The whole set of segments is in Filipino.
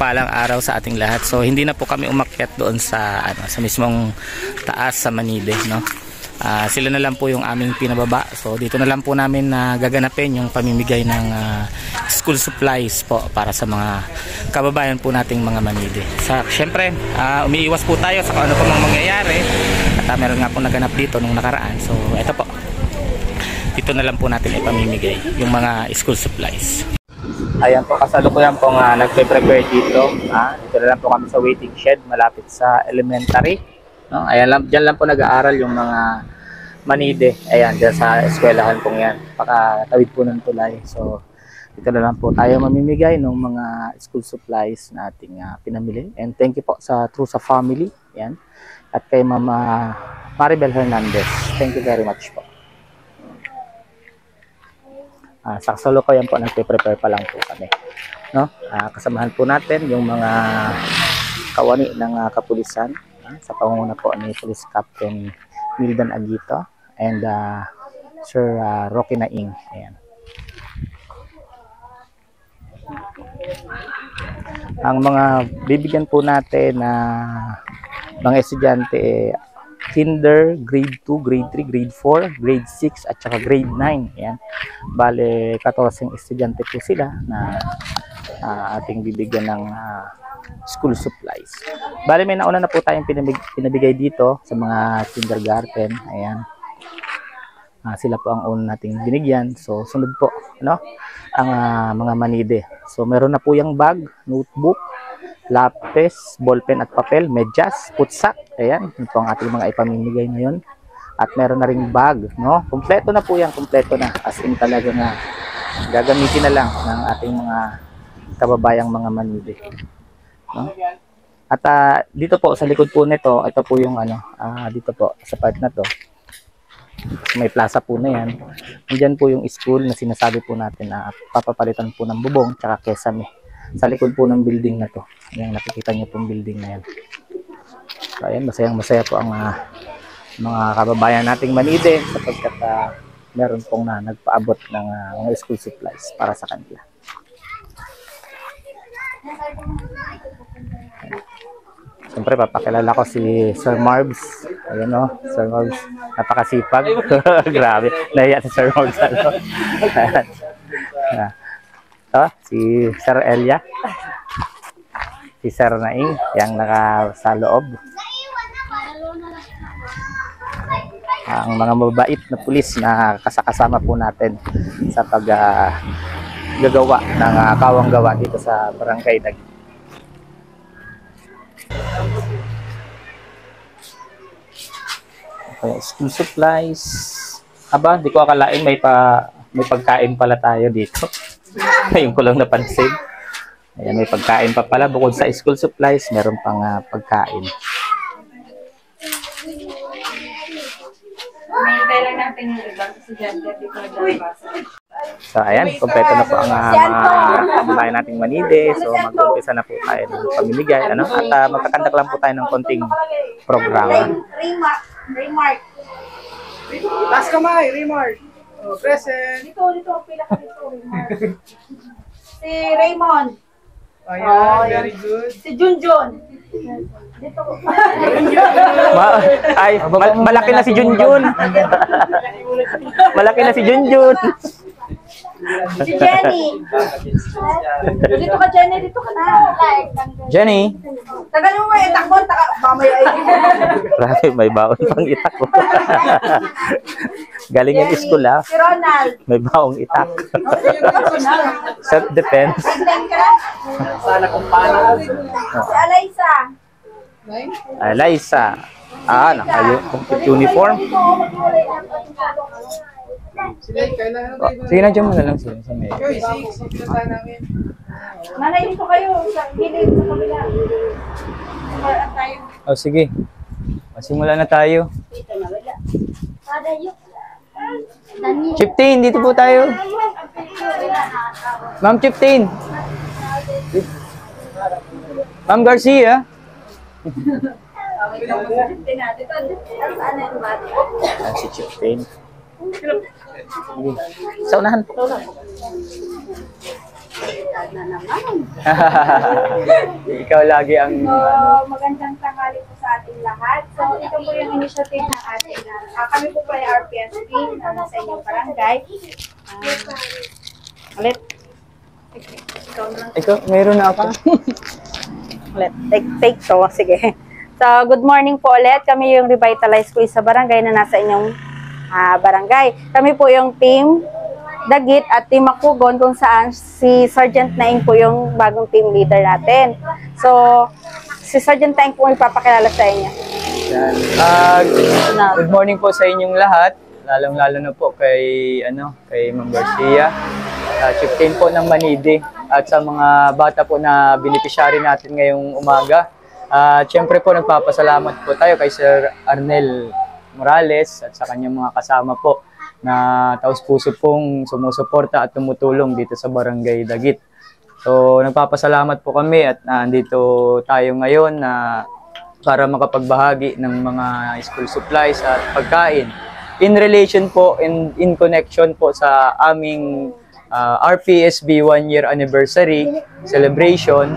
mapagpalang araw sa ating lahat. So hindi na po kami umakyat doon sa sa mismong taas sa Manide, no. Sila na lang po yung aming pinababa. So dito na lang po namin gaganapin yung pamimigay ng school supplies po para sa mga kababayan po nating mga Manide. Syempre, umiiwas po tayo sa kung ano pa mang mangyayari. At meron nga po naganap dito nung nakaraan. So ito po, dito na lang po natin ipamimigay yung mga school supplies. Ayan po, kasalukuyan po nga nagpe-prepare dito. Dito na lang po kami sa waiting shed malapit sa elementary. No? Ayan lang, dyan lang po nag-aaral yung mga Manide. Ayan, dyan sa eskwelahan pong yan. Pakatawid po ng tulay. So, dito na lang po tayo mamimigay ng mga school supplies na ating pinamili. And thank you po sa True sa Family. Ayan. At kay Mama Maribel Hernandez. Thank you very much po. Sa kasalukuyan po, nagpe-prepare pa lang po kami. No? Kasamahan po natin yung mga kawani ng kapulisan sa pangunguna po ni Police Captain Mildan Aguito and Sir Rocky Naing. Ayan. Ang mga bibigyan po natin na mga estudyante Kinder, Grade 2, Grade 3, Grade 4, Grade 6 at saka Grade 9. Ayan. Bale, 14 estudyante po sila na ating bibigyan ng school supplies. Bale, may nauna na po tayong pinabigay dito sa mga kindergarten. Ayan. Sila po ang una nating binigyan. So, sunod po, no? Ang mga Manide. So, meron na po yung bag, notebook, lapis, ballpen at papel, medyas, putsak. Ayan, ito ang ating mga ipamimigay ngayon. At meron na ring bag, no? Kompleto na po yan, kompleto na. As in talaga na gagamitin na lang ng ating mga kababayang mga Manide. No? At dito po sa likod po nito, ito po yung dito po sa part na to. May plaza po na yan. Andyan po yung school na sinasabi po natin na papapalitan po ng bubong tsaka kesame. Sa likod po ng building na to. Ayan, nakikita nyo pong building na yan. So ayan, masayang-masaya po ang mga kababayan nating Manide sapagkat meron pong nagpaabot ng mga school supplies para sa kanila. Siyempre, papakilala ko si Sir Marbs. Ayan o, Sir Marbs. Napakasipag. Grabe. Nahiya si Sir Marbs. Si Sir Elia. Si Sir Naing. Yang nasa loob. Ang mga mabait na pulis na kasama po natin sa paggagawa ng kawang gawa dito sa Barangay Dagit. Okay, school supplies. Aba, di ko akalain may pagkain pala tayo dito. Ngayon ko lang napansin. Ayan, may pagkain pa pala. Bukod sa school supplies, meron pang pagkain. So, ayan, kompleto na po ang mga kababayan nating Manide. So, mag-umpisa na po tayo ng pamimigay. At magkakandak lang po tayo ng konting programa. Remark. Last kamay, Remark. Present. Dito, pila ka dito, Remark. Si Raymond. Ayan, very good. Si Junjun. Dito. Malaki na si Junjun. Malaki na si Junjun. Si Jenny. Dito ka, Jenny. Dito ka na. Jenny. Tagal mo may itak mo. Mamaya ay. Grabe, may baon pang itak ko. Galing yung school ha. Si Ronald. May baong itak. Self-defense. Sana kung paano. Si Alaysa. Alaysa. Complete uniform. Sige na, dyan mo na lang sila. Manay, dito kayo. Sa gilid, sa kabila. Oh, sige. Masimula na tayo. Chiptin, dito po tayo. Ma'am Chiptin. Ma'am Garcia. Si Chiptin. Sa unahan po. Na naman. Ikaw lagi ang... So, magandang tanghali po sa ating lahat. So, ito po yung initiative ng ating, kami po ay RPSB na nasa inyong barangay. Ulit. Ikaw, meron na ako. Ulit. Take to. Sige. So, good morning po ulit. Kami yung Revitalize Quiz sa barangay na nasa inyong barangay. Kami po yung team Dagit at Team Makugon kung saan si Sergeant Naing po yung bagong team leader natin. So, si Sergeant Naing po ipapakilala sa inyo. Yan. Good morning po sa inyong lahat. Lalong-lalo na po kay Ma'am Garcia, chieftain po ng Manidi, at sa mga bata po na beneficiary natin ngayong umaga. Siyempre po nagpapasalamat po tayo kay Sir Arnel Morales at sa kanyang mga kasama po na taus-puso pong sumusuporta at tumutulong dito sa Barangay Dagit. So nagpapasalamat po kami at andito tayo ngayon na para makapagbahagi ng mga school supplies at pagkain in relation po, in connection po sa aming RPSB 1-year anniversary celebration.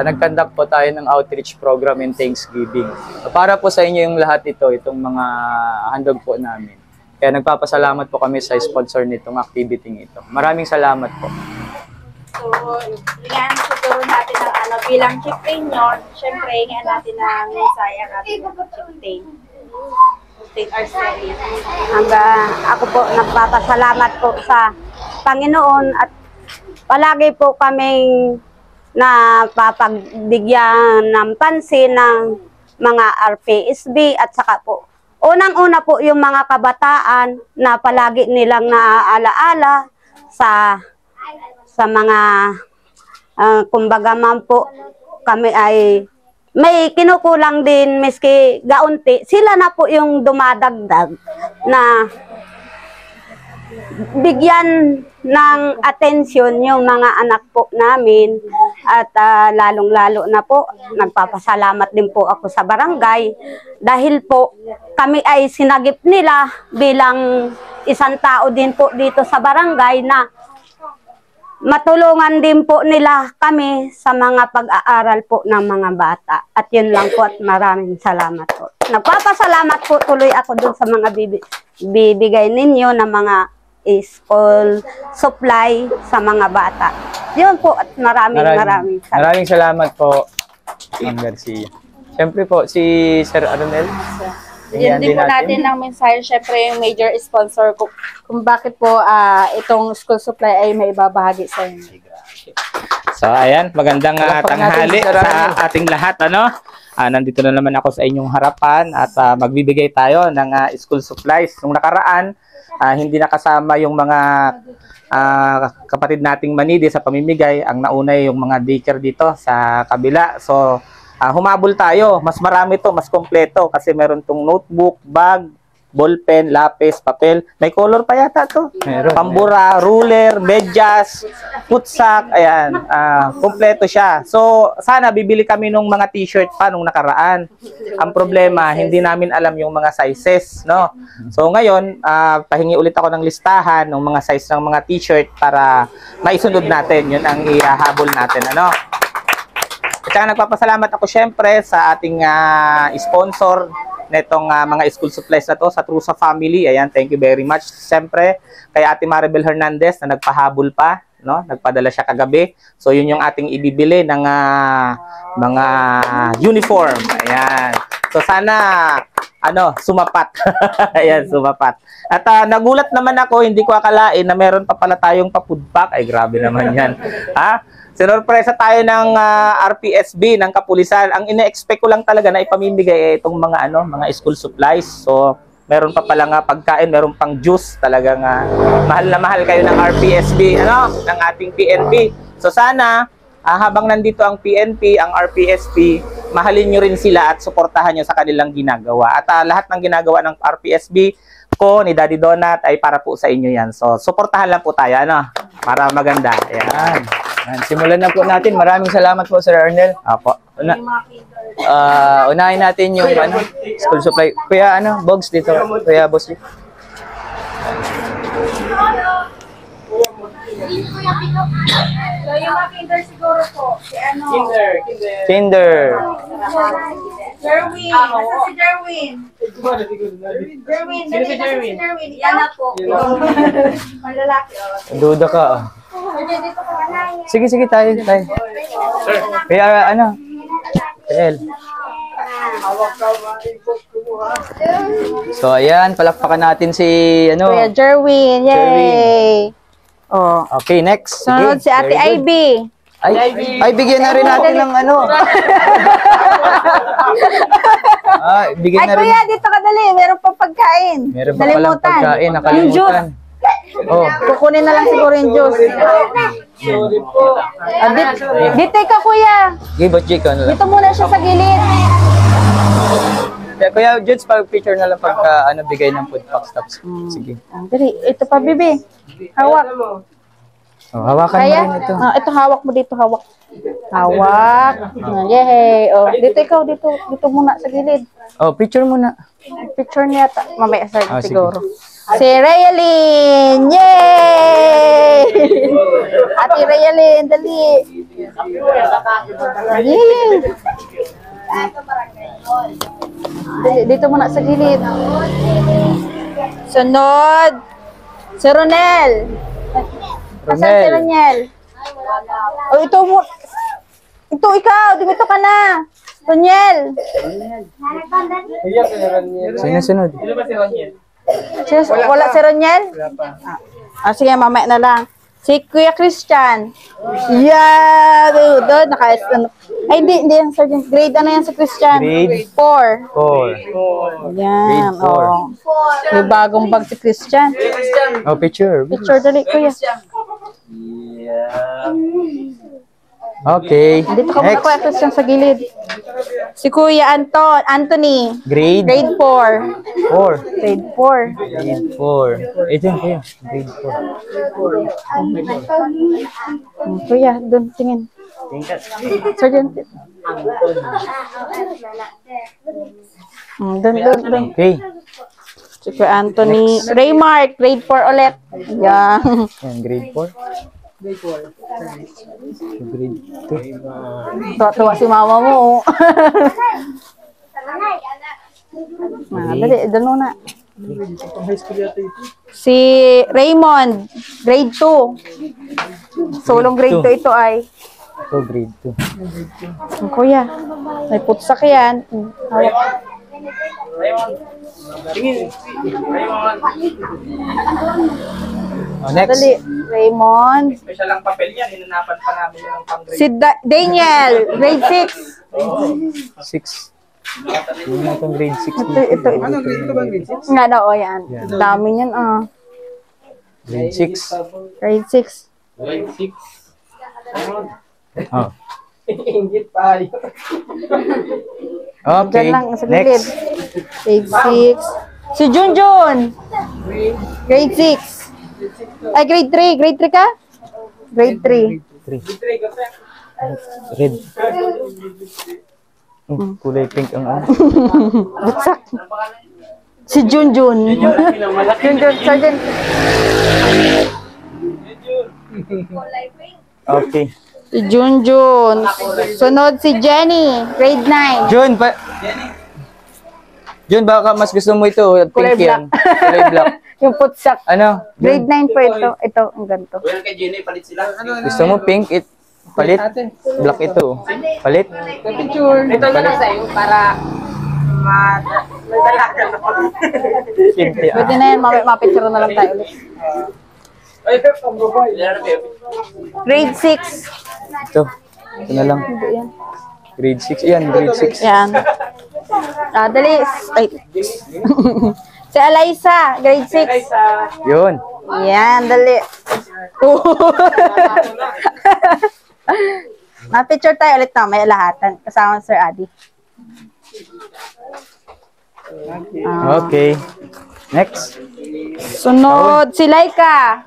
Nag-conduct po tayo ng outreach program in Thanksgiving. So, para po sa inyo yung lahat itong mga handog po namin. Kaya nagpapasalamat po kami sa sponsor nitong activity ito. Maraming salamat po. So, yan, tuturo natin ng bilang chieftain nyo. Siyempre, ngayon natin ang mensahe ang ating chieftain. Take our study. Ako po nagpapasalamat po sa Panginoon at palagi po kaming napapagbigyan ng pansin ng mga RPSB at saka po unang-una po yung mga kabataan na palagi nilang naaalaala sa mga kumbaga man po kami ay may kinukulang din miski gaunti, sila na po yung dumadagdag na bigyan ng atensyon yung mga anak po namin at lalong-lalo na po nagpapasalamat din po ako sa barangay dahil po kami ay sinagip nila bilang isang tao din po dito sa barangay na matulungan din po nila kami sa mga pag-aaral po ng mga bata. At yun lang po at maraming salamat po. Nagpapasalamat po tuloy ako dun sa mga bibigay ninyo na mga school supply sa mga bata. Yun po at maraming salamat. Maraming salamat po, Ma'am Garcia. Siyempre po, si Sir Arnel. Yan din po natin ng mensahe, syempre yung major sponsor kung bakit po itong school supply ay may ibabahagi sa inyo. So ayan, magandang tanghali sa ating lahat. Nandito na naman ako sa inyong harapan at magbibigay tayo ng school supplies. Nung nakaraan, hindi nakasama yung mga kapatid nating Manidi sa pamimigay. Ang nauna yung mga daycare dito sa kabila. So humabol tayo, mas marami to, mas kompleto kasi meron tong notebook, bag, ballpen, lapis, papel. May color pa yata to. Meron. Pambura, ruler, medyas, putsak, ayan. Kompleto siya. So, sana bibili kami nung mga t-shirt pa nung nakaraan. Ang problema, hindi namin alam yung mga sizes, no? So, ngayon, pahingi ulit ako ng listahan ng mga size ng mga t-shirt para maisunod natin. Yun ang ihahabol natin, ano? At saka nagpapasalamat ako syempre sa ating sponsor netong mga school supplies na to sa Trusa Family. Ayan, thank you very much. Siyempre, kay Ate Maribel Hernandez na nagpahabol pa, no? Nagpadala siya kagabi. So, yun yung ating ibibili ng mga uniform. Ayan. So, sana sumapat. Ayan, sumapat. At nagulat naman ako, hindi ko akalain na meron pa pala tayong pa-food pack. Ay, grabe naman yan. Sinurpresa tayo ng RPSB, ng Kapulisan. Ang ina-expect ko lang talaga na ipamimigay itong mga mga school supplies. So, meron pa pala pagkain, meron pang juice. Talagang mahal na mahal kayo ng RPSB, ng ating PNP. So, sana habang nandito ang PNP, ang RPSB, mahalin nyo rin sila at suportahan nyo sa kanilang ginagawa. At lahat ng ginagawa ng RPSB ko, ni Daddy Donat, ay para po sa inyo yan. So, suportahan lang po tayo, para maganda. Ayan. Simulan na po natin. Maraming salamat po, Sir Arnel. Apo. Unahin natin yung school supply. Kuya, Bogs dito. Kuya, boss dito. So, yung mga kinder siguro po, si ano? Kinder. Jerwin. Basta si Jerwin. Jerwin. Sino si Jerwin? Yan na po. Ang lalaki. Duda ka. Dito ka na. Sige, sige, tayo. Kaya ano? TL. So, ayan. Palakpakan natin si, ano? Kuya Jerwin. Yay! Oh. Okay, next. Sunod si Ate very good. Ivy. Ay, bigyan na rin natin ng ano. Bigyan Ay, na rin. kuya, dito ka dali. Meron pa pagkain. Meron pa palang Nalimutan. pagkain. Yung juice. Nakalimutan. Oh, Kukunin na lang siguro yung juice. Dito ka, kuya. give it Jake, ano lang. Dito muna siya sa gilid. Kuya, Judes, pag-picture na lang pagka ano, bigay ng food pack stops. Sige. Dali, ito pa, bibi. Hawak. Oh, hawakan mo Kaya? rin ito. Ito, hawak mo dito, hawak. Hawak. Yay. Oh, dito ikaw, dito. Dito muna sa gilid. Oh, picture muna. Picture niya. Mamaya sa Sige. siguro. Si Rayalyn! Yay! Ate Rayalyn, dali. Yay! Dali, dito muna sa gilid. Sunod. Si Ronel. Asan si Ronel? Oh, ito mo. Ito, ikaw. Dumito ka na. Ronel. Sino sunod? Sis, wala si Ronel? Sige, mamaya na lang. Si Kuya Christian. Yeah! Doon, ay, hindi yan, Sergeant. Grade ano yan si Christian? Grade 4. 4. Yan, Grade four. oh. May bagong bag si Christian. Oh, picture. Picture, dali, Kuya. Okay. Dito ka muna, Next. Kuya Christian, sa gilid. Si Kuya Anthony. Grade Grade 4. 4. Grade 4. Grade 4. Ito yun, kuya. Grade 4. Kuya, doon, tingin. Sergeant. Doon. Okay. Si Kuya Anthony. Raymark, grade 4 ulit. Yan. Yan, grade 4. Grade 2. Tuwa si mama mo. Dali, doon muna. Si Raymond, grade 2. Sulong grade 2 ito ay. Ito, grade 2. Kuya, may putsak yan. Hawak. Oh, next. Dali, Raymond. Special ang papel niya, hinanapan pa namin yun ng pang-grade. Si Daniel, grade 6. 6. Yun na itong grade 6. Ito. Ano, grade 2 ba? Grade 6? Nga daw, yan. Dami niyan, Grade 6. Grade 6. Grade 6. Oh. Ingit pa yun. Okay. Diyan lang, sa gilid. Next. Grade 6. Si Junjun. Grade 6. Ay, grade 3. Grade 3 ka? Grade 3. 3. Red. Oh, kulay pink ang ano. Butsak. Si Junjun. Junjun, Sergeant. Okay. Si Junjun. Sunod si Jenny. Grade 9. Jun, baka mas gusto mo ito. Kulay Pink yan. Kulay black. Yung putsak. Ano? Grade 9 po ito. Ito, ang ganito. Well, kay Jenny, palit sila. Gusto mo pink? Palit? Black ito. Palit? Ito na lang sa'yo para may dalaga na. Pink. Pwede na yan. Mapicture na lang tayo ulit. Ay, pang-babae. Grade 6. Ito. Ito na lang. Yan. Grade 6. Yan, grade 6. Yan. Dali. Ay. Si Alaysa, grade 6. Yun. Yan, dali. Na-picture tayo ulit na, may lahatan. Kasama Sir Adi. Okay. Next. Sunod, si Laika.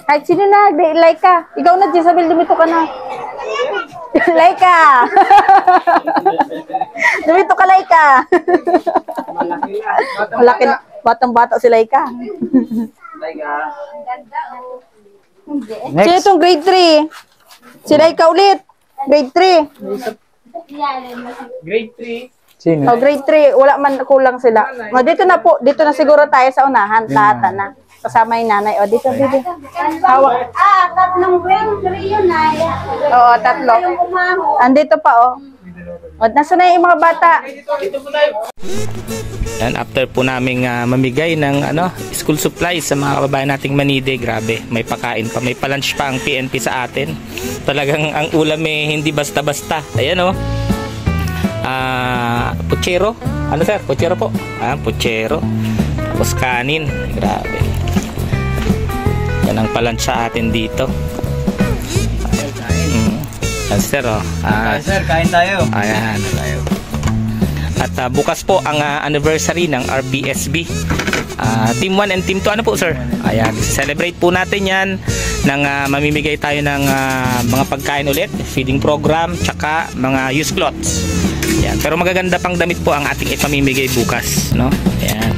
Kahit sino na, Laika. Ikaw na, Jezabel, dumito ka na. Laika. Dumito ka, Laika. Malaki na. Batang-bata si Laika. Sino Next. itong grade 3? Sila ikaw ulit. Grade 3. Grade 3. Sino? O, grade 3. Wala man kulang sila. O, dito na po. Dito na siguro tayo sa unahan. Lahat na. Kasama yung nanay. O, dito. Hawak. Tatlong grade 3 yun na. Oo, tatlo. Andito pa, o. O, nasa na yung mga bata? Yan, after po naming mamigay ng school supplies sa mga kababayan nating Manide, grabe, may pakain pa, may pa-lunch pa ang PNP sa atin. Talagang ang ulam hindi basta-basta. Ayan puchero. Ano sir? Puchero po. Puchero. Tapos kanin. Grabe. Yan ang pa-lunch sa atin dito. Yan sir, Sir, kain tayo. ayan. At bukas po ang anniversary ng RPSB. Team 1 and Team 2. Ano po, sir? Ayan. Celebrate po natin yan ng mamimigay tayo ng mga pagkain ulit, feeding program, tsaka mga used clothes. Ayan. Pero magaganda pang damit po ang ating ipamimigay bukas. No? Ayan.